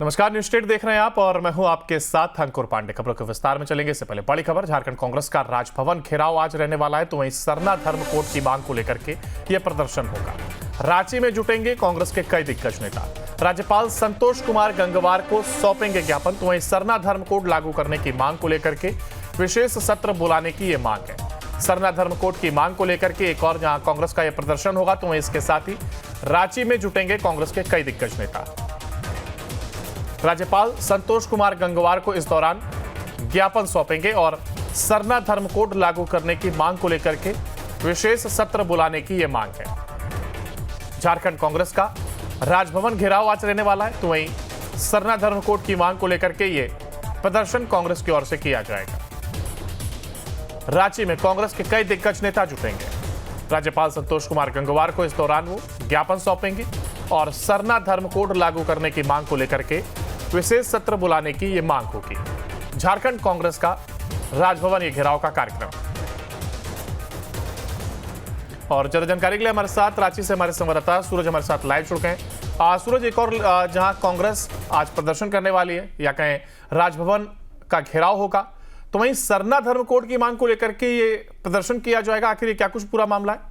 नमस्कार, news state देख रहे हैं आप और मैं हूं आपके साथ अंकुर पांडे। खबरों के विस्तार में चलेंगे। इससे पहले बड़ी खबर, झारखंड कांग्रेस का राजभवन घेराव आज रहने वाला है, तो वहीं सरना धर्म कोड की मांग को लेकर के यह प्रदर्शन होगा। रांची में जुटेंगे कांग्रेस के कई दिग्गज नेता। राज्यपाल संतोष कुमार गंगवार को सौंपेंगे ज्ञापन, तो वहीं सरना धर्म कोड लागू करने की मांग को लेकर के विशेष सत्र बुलाने की यह मांग है। सरना धर्म कोड की मांग को लेकर के एक और जहां कांग्रेस का यह प्रदर्शन होगा, तो वहीं इसके साथ ही रांची में जुटेंगे कांग्रेस के कई दिग्गज नेता। राज्यपाल संतोष कुमार गंगवार को इस दौरान ज्ञापन सौंपेंगे और सरना धर्म कोड लागू करने की मांग को लेकर के विशेष सत्र बुलाने की यह मांग है। झारखंड कांग्रेस का राजभवन घेराव आज रहने वाला है, तो वहीं सरना धर्म कोड की मांग को लेकर के यह प्रदर्शन कांग्रेस की ओर से किया जाएगा। रांची में कांग्रेस के कई दिग्गज नेता जुटेंगे। राज्यपाल संतोष कुमार गंगवार को इस दौरान वो ज्ञापन सौंपेंगे और सरना धर्म कोड लागू करने की मांग को लेकर के विशेष सत्र बुलाने की यह मांग होगी। झारखंड कांग्रेस का राजभवन ये घेराव का कार्यक्रम। और ज्यादा जानकारी के लिए हमारे साथ रांची से हमारे संवाददाता सूरज हमारे साथ लाइव जुड़ गए हैं। सूरज, एक और जहां कांग्रेस आज प्रदर्शन करने वाली है या कहें राजभवन का घेराव होगा, तो वहीं सरना धर्म कोड की मांग को लेकर के ये प्रदर्शन किया जाएगा। आखिर ये क्या कुछ पूरा मामला है?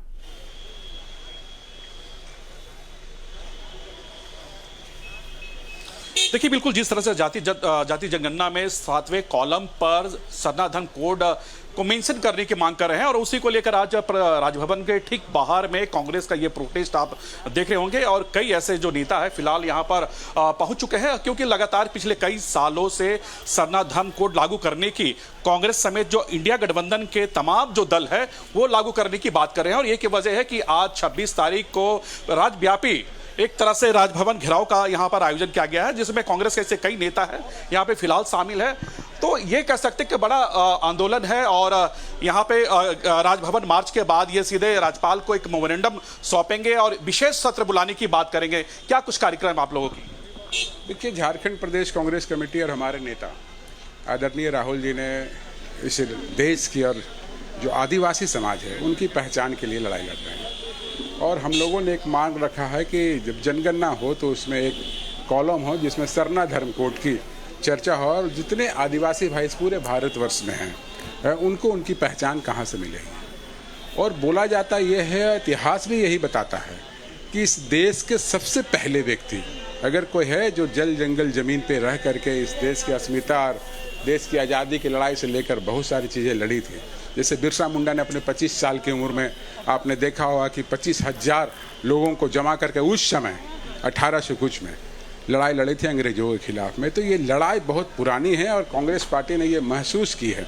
देखिए, बिल्कुल जिस तरह से जाति जनगणना में 7वें कॉलम पर सरना धर्म कोड को मेंशन करने की मांग कर रहे हैं और उसी को लेकर आज राजभवन के ठीक बाहर में कांग्रेस का ये प्रोटेस्ट आप देख रहे होंगे और कई ऐसे जो नेता है फिलहाल यहाँ पर पहुंच चुके हैं, क्योंकि लगातार पिछले कई सालों से सरना धर्म कोड लागू करने की कांग्रेस समेत जो इंडिया गठबंधन के तमाम जो दल है वो लागू करने की बात कर रहे हैं। और ये की वजह है कि आज 26 तारीख को राज्यव्यापी एक तरह से राजभवन घेराव का यहाँ पर आयोजन किया गया है, जिसमें कांग्रेस के ऐसे कई नेता हैं यहाँ पे फिलहाल शामिल है। तो ये कह सकते हैं कि बड़ा आंदोलन है और यहाँ पे राजभवन मार्च के बाद ये सीधे राज्यपाल को एक मेमोरेंडम सौंपेंगे और विशेष सत्र बुलाने की बात करेंगे। क्या कुछ कार्यक्रम आप लोगों की? देखिए, झारखंड प्रदेश कांग्रेस कमेटी और हमारे नेता आदरणीय राहुल जी ने इस देश की और जो आदिवासी समाज है उनकी पहचान के लिए लड़ाई लड़ रहे हैं। और हम लोगों ने एक मांग रखा है कि जब जनगणना हो तो उसमें एक कॉलम हो जिसमें सरना धर्म कोड की चर्चा हो और जितने आदिवासी भाई इस पूरे भारतवर्ष में हैं उनको उनकी पहचान कहाँ से मिलेगी। और बोला जाता यह है, इतिहास भी यही बताता है कि इस देश के सबसे पहले व्यक्ति अगर कोई है जो जल जंगल ज़मीन पे रह करके इस देश की अस्मिता और देश की आज़ादी की लड़ाई से लेकर बहुत सारी चीज़ें लड़ी थी। जैसे बिरसा मुंडा ने अपने 25 साल की उम्र में आपने देखा होगा कि 25,000 लोगों को जमा करके उस समय 1800 कुछ में लड़ाई लड़ी थी अंग्रेजों के खिलाफ में। तो ये लड़ाई बहुत पुरानी है और कांग्रेस पार्टी ने ये महसूस की है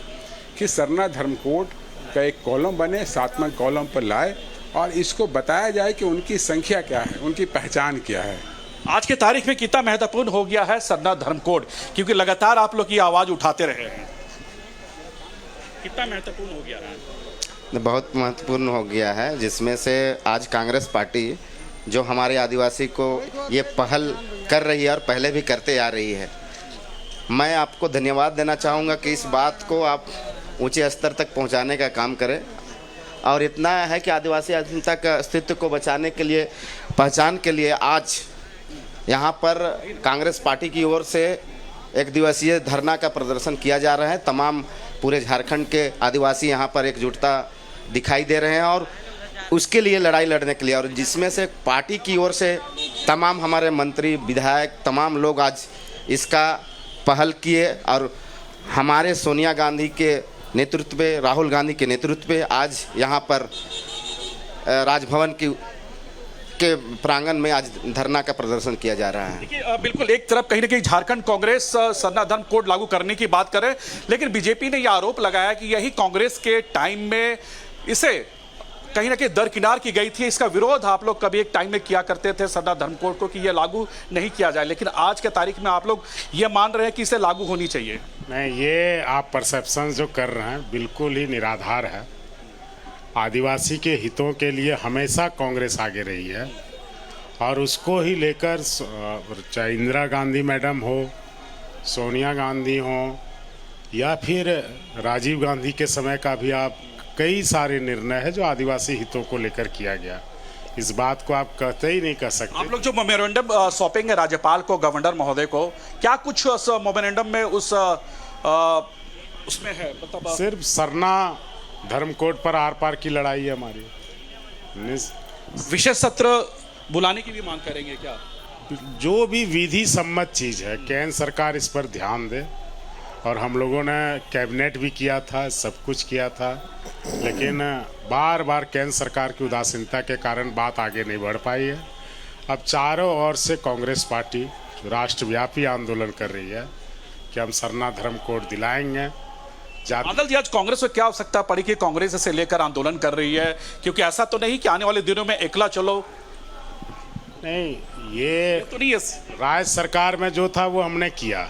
कि सरना धर्म कोड का एक कॉलम बने, 7वें कॉलम पर लाए और इसको बताया जाए कि उनकी संख्या क्या है, उनकी पहचान क्या है। आज के तारीख में कितना महत्वपूर्ण हो गया है सरना धर्म कोड, क्योंकि लगातार आप लोग की आवाज़ उठाते रहे हैं। कितना महत्वपूर्ण हो गया है? बहुत महत्वपूर्ण हो गया है, जिसमें से आज कांग्रेस पार्टी जो हमारे आदिवासी को ये पहल कर रही है और पहले भी करते आ रही है। मैं आपको धन्यवाद देना चाहूँगा कि इस बात को आप ऊंचे स्तर तक पहुंचाने का काम करें। और इतना है कि आदिवासी अस्मिता का अस्तित्व को बचाने के लिए, पहचान के लिए आज यहाँ पर कांग्रेस पार्टी की ओर से एक दिवसीय धरना का प्रदर्शन किया जा रहा है। तमाम पूरे झारखंड के आदिवासी यहाँ पर एकजुटता दिखाई दे रहे हैं और उसके लिए लड़ाई लड़ने के लिए, और जिसमें से पार्टी की ओर से तमाम हमारे मंत्री, विधायक, तमाम लोग आज इसका पहल किए और हमारे सोनिया गांधी के नेतृत्व में, राहुल गांधी के नेतृत्व में आज यहाँ पर राजभवन के प्रांगण में आज धरना का प्रदर्शन किया जा रहा है। देखिए, बिल्कुल एक तरफ कहीं ना कहीं झारखंड कांग्रेस सरना धर्म कोड लागू करने की बात करे, लेकिन बीजेपी ने यह आरोप लगाया कि यही कांग्रेस के टाइम में इसे कहीं ना कहीं दरकिनार की गई थी। इसका विरोध आप लोग कभी एक टाइम में किया करते थे सरना धर्म कोड को, कि यह लागू नहीं किया जाए, लेकिन आज के तारीख में आप लोग ये मान रहे हैं कि इसे लागू होनी चाहिए। नहीं, ये आप परसेप्शन जो कर रहे हैं बिल्कुल ही निराधार है। आदिवासी के हितों के लिए हमेशा कांग्रेस आगे रही है और उसको ही लेकर चाहे इंदिरा गांधी मैडम हो, सोनिया गांधी हो या फिर राजीव गांधी के समय का भी आप कई सारे निर्णय है जो आदिवासी हितों को लेकर किया गया। इस बात को आप कहते ही नहीं कह सकते। आप लोग जो मेमोरेंडम सौंपेंगे राज्यपाल को, गवर्नर महोदय को, क्या कुछ उस मेमोरेंडम में उसमें है? मतलब सिर्फ सरना धर्म कोड पर आर पार की लड़ाई है हमारी। विशेष सत्र बुलाने की भी मांग करेंगे क्या? जो भी विधि सम्मत चीज है, केंद्र सरकार इस पर ध्यान दे। और हम लोगों ने कैबिनेट भी किया था, सब कुछ किया था, लेकिन बार बार केंद्र सरकार की उदासीनता के कारण बात आगे नहीं बढ़ पाई है। अब चारों ओर से कांग्रेस पार्टी राष्ट्रव्यापी आंदोलन कर रही है कि हम सरना धर्म कोड दिलाएंगे। बादल जी, आज कांग्रेस को क्या आवश्यकता पड़ी कि कांग्रेस इसे लेकर आंदोलन कर रही है? क्योंकि ऐसा तो नहीं कि आने वाले दिनों में एकला चलो। नहीं, ये तो नहीं है। राज्य सरकार में जो था वो हमने किया,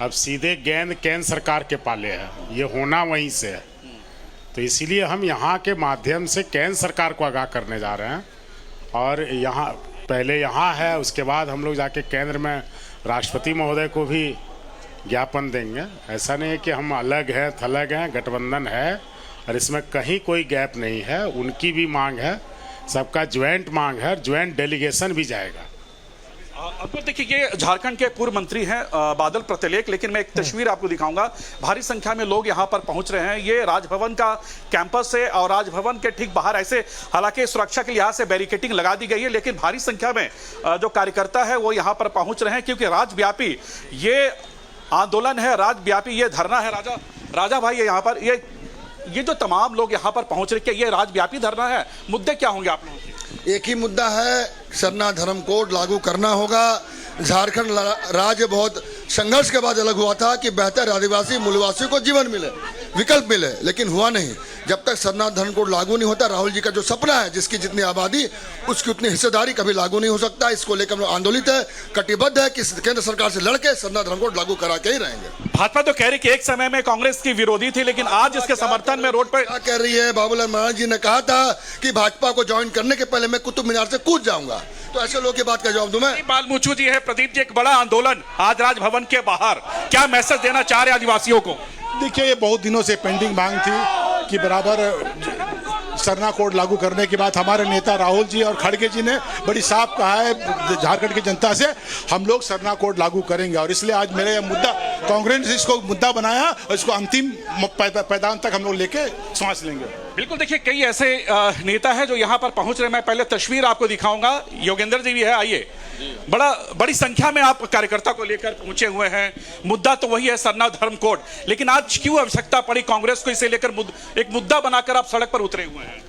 अब सीधे गेंद केंद्र सरकार के पाले है, ये होना वहीं से है। तो इसीलिए हम यहाँ के माध्यम से केंद्र सरकार को आगाह करने जा रहे हैं। और यहाँ पहले यहाँ है, उसके बाद हम लोग जाके केंद्र में राष्ट्रपति महोदय को भी ज्ञापन देंगे। ऐसा नहीं है कि हम अलग हैं थलग हैं, गठबंधन है और इसमें कहीं कोई गैप नहीं है। उनकी भी मांग है, सबका ज्वाइंट मांग है, ज्वाइंट डेलीगेशन भी जाएगा। अब देखिए, ये झारखंड के पूर्व मंत्री हैं बादल प्रत्यलेख, लेकिन मैं एक तस्वीर आपको दिखाऊंगा। भारी संख्या में लोग यहां पर पहुंच रहे हैं। ये राजभवन का कैंपस है और राजभवन के ठीक बाहर ऐसे, हालांकि सुरक्षा के लिहाज से बैरिकेडिंग लगा दी गई है, लेकिन भारी संख्या में जो कार्यकर्ता है वो यहां पर पहुंच रहे हैं, क्योंकि राज्यव्यापी ये आंदोलन है, राज्यव्यापी ये धरना है। राजा भाई, यहाँ पर ये जो तमाम लोग यहाँ पर पहुंच रहे हैं, ये राज्यव्यापी धरना है। मुद्दे क्या होंगे आप लोगों के? एक ही मुद्दा है, सरना धर्म कोड लागू करना होगा। झारखंड राज्य बहुत संघर्ष के बाद अलग हुआ था कि बेहतर आदिवासी मूलवासियों को जीवन मिले, विकल्प मिले, लेकिन हुआ नहीं। जब तक सरना धर्म कोड लागू नहीं होता, राहुल जी का जो सपना है जिसकी जितनी आबादी उसकी उतनी हिस्सेदारी कभी लागू नहीं हो सकता। इसको लेकर हम लोग आंदोलित है, कटिबद्ध है कि केंद्र सरकार से लड़के सरना धर्म कोड लागू करा के ही रहेंगे। भाजपा तो कह रही कि एक समय में कांग्रेस की विरोधी थी, लेकिन आज इसके समर्थन में रोड पर क्या कह रही है? बाबूलाल महाराज जी ने कहा था कि भाजपा को ज्वाइन करने के पहले मैं कुतुब मीनार से कूद जाऊंगा। तो ऐसे लोगों की बात का जवाब दूं मैं? बालमुचू जी है, प्रदीप जी, एक बड़ा आंदोलन आज राजभवन के बाहर, क्या मैसेज देना चाह रहे आदिवासियों को? देखिए, ये बहुत दिनों से पेंडिंग मांग थी कि बराबर सरना कोड लागू करने की बात हमारे नेता राहुल जी और खड़गे जी ने बड़ी साफ कहा है झारखंड की जनता से, हम लोग सरना कोड लागू करेंगे। और इसलिए आज मेरा यह मुद्दा, कांग्रेस ने इसको मुद्दा बनाया और इसको अंतिम पैदान तक हम लोग लेके सांस लेंगे। बिल्कुल, देखिए, कई ऐसे नेता हैं जो यहाँ पर पहुंच रहे हैं। मैं पहले तस्वीर आपको दिखाऊंगा। योगेंद्र जी भी है, आइए। बड़ी संख्या में आप कार्यकर्ता को लेकर पहुंचे हुए हैं। मुद्दा तो वही है, सरना धर्म कोड, लेकिन आज क्यों आवश्यकता पड़ी कांग्रेस को इसे लेकर एक मुद्दा बनाकर आप सड़क पर उतरे हुए हैं?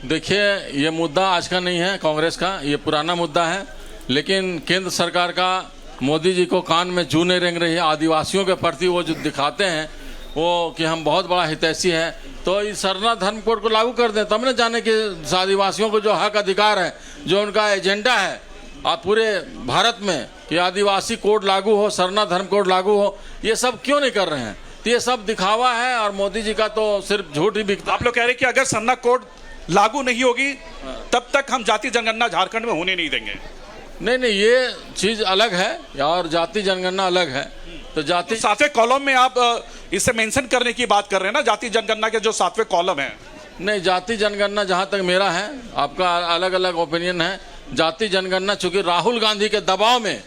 देखिए, ये मुद्दा आज का नहीं है कांग्रेस का, ये पुराना मुद्दा है। लेकिन केंद्र सरकार का मोदी जी को कान में जू नहीं रेंग रही है। आदिवासियों के प्रति वो जो दिखाते हैं वो कि हम बहुत बड़ा हितैषी है, तो इस सरना धर्म कोड को लागू कर दें, तब न जाने कि आदिवासियों को जो हक अधिकार है, जो उनका एजेंडा है आप पूरे भारत में कि आदिवासी कोड लागू हो, सरना धर्म कोड लागू हो, ये सब क्यों नहीं कर रहे हैं? तो ये सब दिखावा है और मोदी जी का तो सिर्फ झूठ ही बिकता। आप लोग कह रहे हैं कि अगर सरना कोड लागू नहीं होगी तब तक हम जाति जनगणना झारखंड में होने नहीं देंगे। नहीं, ये चीज अलग है और जाति जनगणना अलग है। तो जाति 7वें कॉलम में आप इसे मेंशन करने की बात कर रहे हैं ना, जाति जनगणना के जो 7वें कॉलम है। नहीं, जाति जनगणना जहाँ तक मेरा है, आपका अलग अलग ओपिनियन है। जाति जनगणना, चूंकि राहुल गांधी के दबाव में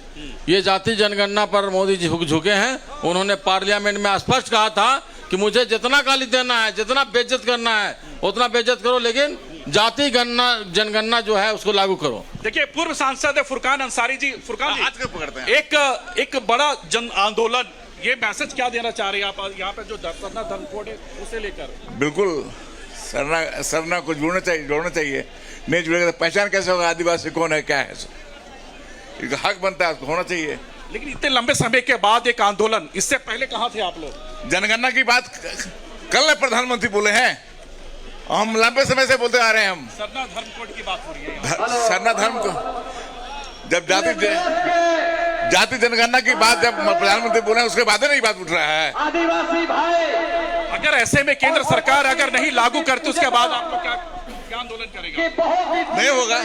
ये जाति जनगणना पर मोदी जी झुके हैं। उन्होंने पार्लियामेंट में स्पष्ट कहा था कि मुझे जितना गाली देना है, जितना बेइज्जत करना है उतना बेइज्जत करो, लेकिन जाति जनगणना जो है उसको लागू करो। देखिए, पूर्व सांसद फुरकान अंसारी जी, फुरकान जी, हाथ पकड़ते हैं। एक बड़ा जन आंदोलन, ये मैसेज क्या देना चाह रहे हैं आप यहाँ पे जो सरना धर्म कोड है उसे लेकर? बिल्कुल, सरना को जोड़ना चाहिए। नहीं जुड़ेगा तो पहचान कैसे होगा आदिवासी कौन है, क्या है? इसका हक बनता है, उसको होना चाहिए। लेकिन इतने लंबे समय के बाद एक आंदोलन, इससे पहले कहाँ थे आप लोग? जनगणना की बात कल प्रधानमंत्री बोले हैं, हम लंबे समय से बोलते आ रहे हैं। हम सरना धर्म कोड की बात हो रही है। सरना धर्म को जब जाति जनगणना की बात जब प्रधानमंत्री बोले उसके बाद नहीं बात उठ रहा है। अगर ऐसे में केंद्र सरकार अगर नहीं लागू करती उसके बाद आप लोग क्या आंदोलन आंदोलन करेगा? नहीं होगा।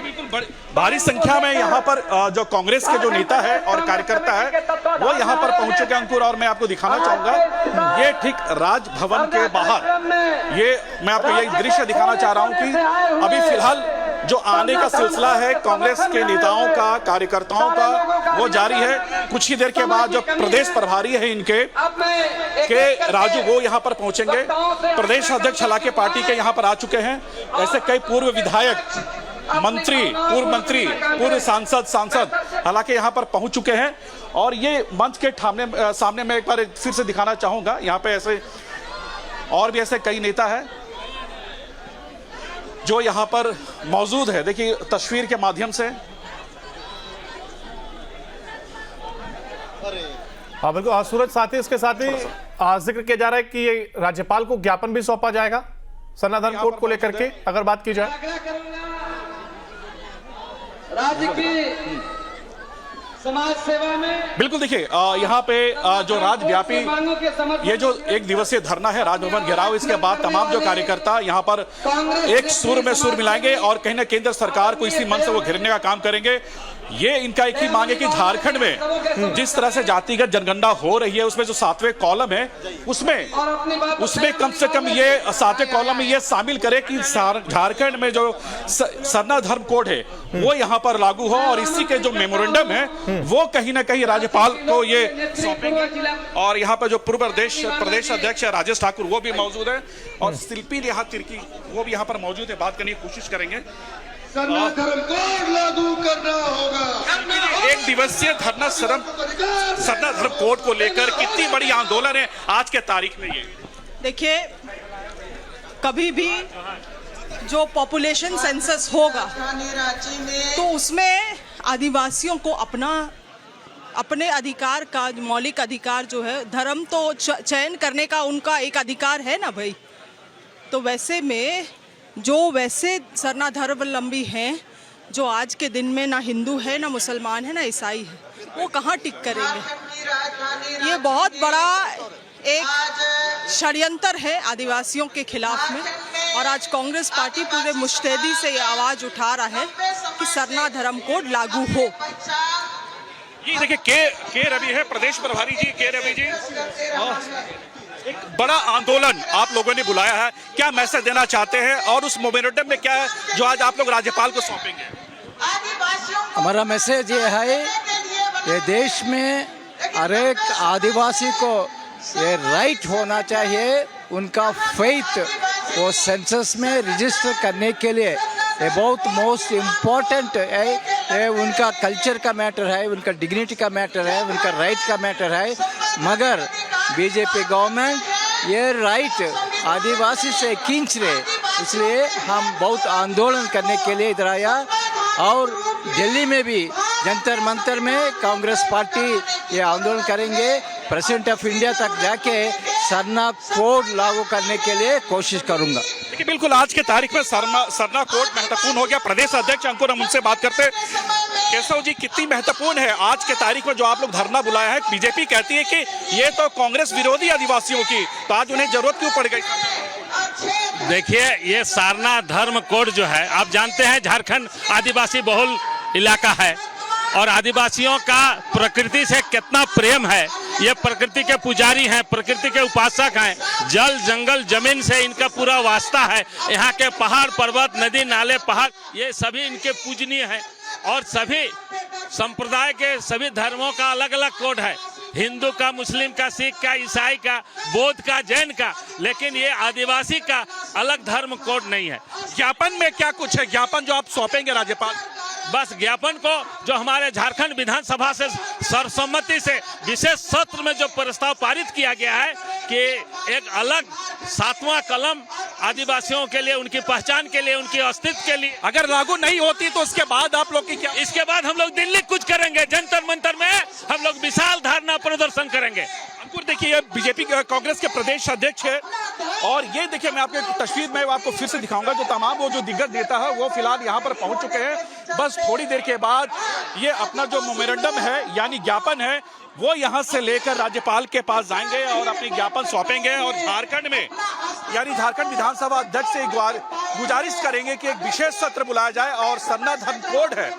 बिल्कुल भारी संख्या में यहाँ पर जो कांग्रेस के जो नेता है और कार्यकर्ता है वो यहाँ पर पहुंच चुके हैं अंकुर, और मैं आपको दिखाना चाहूंगा ये ठीक राजभवन के बाहर ये मैं आपको यही दृश्य दिखाना चाह रहा हूं कि अभी फिलहाल जो आने का सिलसिला है कांग्रेस के नेताओं का, कार्यकर्ताओं का, वो जारी है। कुछ ही देर के बाद जो प्रदेश प्रभारी है इनके राजू वो यहाँ पर पहुंचेंगे। प्रदेश अध्यक्ष हालांकि पार्टी के यहाँ पर आ चुके हैं। ऐसे कई पूर्व विधायक, मंत्री, पूर्व सांसद हालांकि यहाँ पर पहुंच चुके हैं। और ये मंच के सामने मैं एक बार फिर से दिखाना चाहूंगा, यहाँ पे ऐसे और भी ऐसे कई नेता हैं जो यहाँ पर मौजूद है। देखिए तस्वीर के माध्यम से। हाँ बिल्कुल सूरज, साथ ही इसके साथ ही जिक्र किया जा रहा है कि ये राज्यपाल को ज्ञापन भी सौंपा जाएगा सरना धर्म कोड को लेकर के, अगर बात की जाए राज्य की समाज सेवा में। बिल्कुल देखिए यहाँ पे जो राज्यव्यापी ये जो एक दिवसीय धरना है राजभवन घेराव, इसके बाद तमाम जो कार्यकर्ता यहाँ पर एक सुर में सुर मिलाएंगे और कहीं ना केंद्र सरकार को इसी मन से वो घेरने का काम करेंगे। ये इनका एक ही मांग है कि झारखंड में जिस तरह से जातिगत जनगणना हो रही है उसमें जो 7वें कॉलम है उसमें कम से कम ये 7वें कॉलम में ये शामिल करे कि झारखंड में जो सरना धर्म कोड है वो यहाँ पर लागू हो, और इसी के जो मेमोरेंडम है वो कहीं ना कहीं राज्यपाल को ये सौंपेंगे। और यहाँ पर जो पूर्व प्रदेश अध्यक्ष है राजेश ठाकुर वो भी मौजूद है, और शिल्पी नेहा तिर्की वो भी यहाँ पर मौजूद है। बात करने की कोशिश करेंगे। सरना धर्म कोड लागू करना होगा। एक दिवसीय धरना सरना धर्म कोड को लेकर कितनी बड़ी आंदोलन है आज के तारीख में। ये देखिए, कभी भी जो पॉपुलेशन सेंसस होगा तो उसमें आदिवासियों को अपने अधिकार का, मौलिक अधिकार जो है, धर्म तो चयन करने का उनका एक अधिकार है ना भाई। तो वैसे में जो वैसे सरना धर्मावलंबी हैं जो आज के दिन में ना हिंदू है, ना मुसलमान है, ना ईसाई है, वो कहाँ टिक करेंगे। ये बहुत बड़ा एक षड्यंत्र है आदिवासियों के खिलाफ में, और आज कांग्रेस पार्टी पूरे मुस्तैदी से ये आवाज उठा रहा है कि सरना धर्म कोड लागू हो। ये देखिए के रवि है प्रदेश प्रभारी जी, के रवि जी। एक बड़ा आंदोलन आप लोगों ने बुलाया है, क्या मैसेज देना चाहते हैं और उस मेमोरेंडम में क्या है जो आज आप लोग राज्यपाल को सौंपेंगे? हमारा मैसेज ये है, ये देश में हर एक आदिवासी को ये राइट होना चाहिए, उनका फेथ वो सेंसस में रजिस्टर करने के लिए ये बहुत मोस्ट इम्पोर्टेंट है। ये उनका कल्चर का मैटर है, उनका डिग्निटी का मैटर है, उनका राइट का मैटर है। मगर बीजेपी गवर्नमेंट ये राइट आदिवासी से खींच रहे, इसलिए हम बहुत आंदोलन करने के लिए इधर आया। और दिल्ली में भी जंतर मंतर में कांग्रेस पार्टी ये आंदोलन करेंगे, प्रेसिडेंट ऑफ इंडिया तक जाके सरना कोड लागू करने के लिए कोशिश करूंगा। देखिए बिल्कुल आज के तारीख में सरना कोड महत्वपूर्ण हो गया। प्रदेश अध्यक्ष अंकुर, हम उनसे बात करते हैं। केशव जी, कितनी महत्वपूर्ण है आज के तारीख में जो आप लोग धरना बुलाया है? बीजेपी कहती है कि ये तो कांग्रेस विरोधी आदिवासियों की, तो आज उन्हें जरूरत क्यों पड़ गई? देखिए, ये सरना धर्म कोड जो है, आप जानते हैं झारखंड आदिवासी बहुल इलाका है और आदिवासियों का प्रकृति से कितना प्रेम है। ये प्रकृति के पुजारी हैं, प्रकृति के उपासक हैं। जल जंगल जमीन से इनका पूरा वास्ता है। यहाँ के पहाड़ पर्वत, नदी नाले, पहाड़, ये सभी इनके पूजनीय हैं। और सभी संप्रदाय के सभी धर्मों का अलग अलग कोड है, हिंदू का, मुस्लिम का, सिख का, ईसाई का, बौद्ध का, जैन का, लेकिन ये आदिवासी का अलग धर्म कोड नहीं है। ज्ञापन में क्या कुछ है? ज्ञापन जो आप सौंपेंगे राज्यपाल? बस ज्ञापन को जो हमारे झारखंड विधानसभा से सर्वसम्मति से विशेष सत्र में जो प्रस्ताव पारित किया गया है कि एक अलग 7वां कलम आदिवासियों के लिए, उनकी पहचान के लिए, उनके अस्तित्व के लिए, अगर लागू नहीं होती तो उसके बाद आप लोग की क्या? इसके बाद हम लोग दिल्ली कुछ करेंगे, जंतर मंतर में हम लोग विशाल धरना प्रदर्शन करेंगे। अंकुर देखिए, ये बीजेपी कांग्रेस के प्रदेश अध्यक्ष है, और ये देखिए मैं आपको तस्वीर में आपको फिर से दिखाऊंगा। जो तमाम वो जो दिग्गज नेता है वो फिलहाल यहाँ पर पहुंच चुके हैं। बस थोड़ी देर के बाद ये अपना जो मेमोरेंडम है यानी ज्ञापन है वो यहाँ से लेकर राज्यपाल के पास जाएंगे और अपनी ज्ञापन सौंपेंगे। और झारखंड में यानी झारखंड विधानसभा अध्यक्ष से गुजारिश करेंगे कि एक विशेष सत्र बुलाया जाए और सरना धर्म कोड है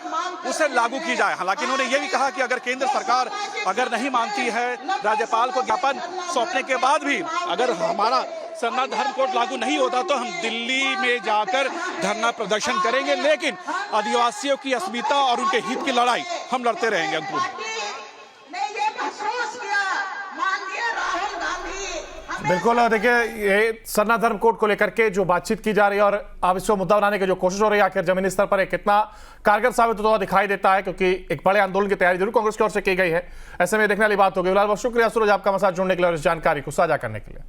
उसे लागू की जाए। हालांकि उन्होंने ये भी कहा कि अगर केंद्र सरकार अगर नहीं मानती है, राज्यपाल को ज्ञापन सौंपने के बाद भी अगर हमारा सरना धर्म कोड लागू नहीं होता तो हम दिल्ली में जाकर धरना प्रदर्शन करेंगे, लेकिन आदिवासियों की अस्मिता और उनके हित की लड़ाई हम लड़ते रहेंगे। अंकुर, बिल्कुल, देखिए ये सरना धर्म कोड को लेकर के जो बातचीत की जा रही है और अब इसको मुद्दा बनाने की जो कोशिश हो रही है, आखिर जमीनी स्तर पर ये कितना कारगर साबित होता हुआ दिखाई देता है, क्योंकि एक बड़े आंदोलन की तैयारी जरूर कांग्रेस की ओर से की गई है। ऐसे में देखने वाली बात होगी। फिलहाल बहुत शुक्रिया सूरज आपका हमारे साथ जुड़ने के लिए और इस जानकारी को साझा करने के लिए।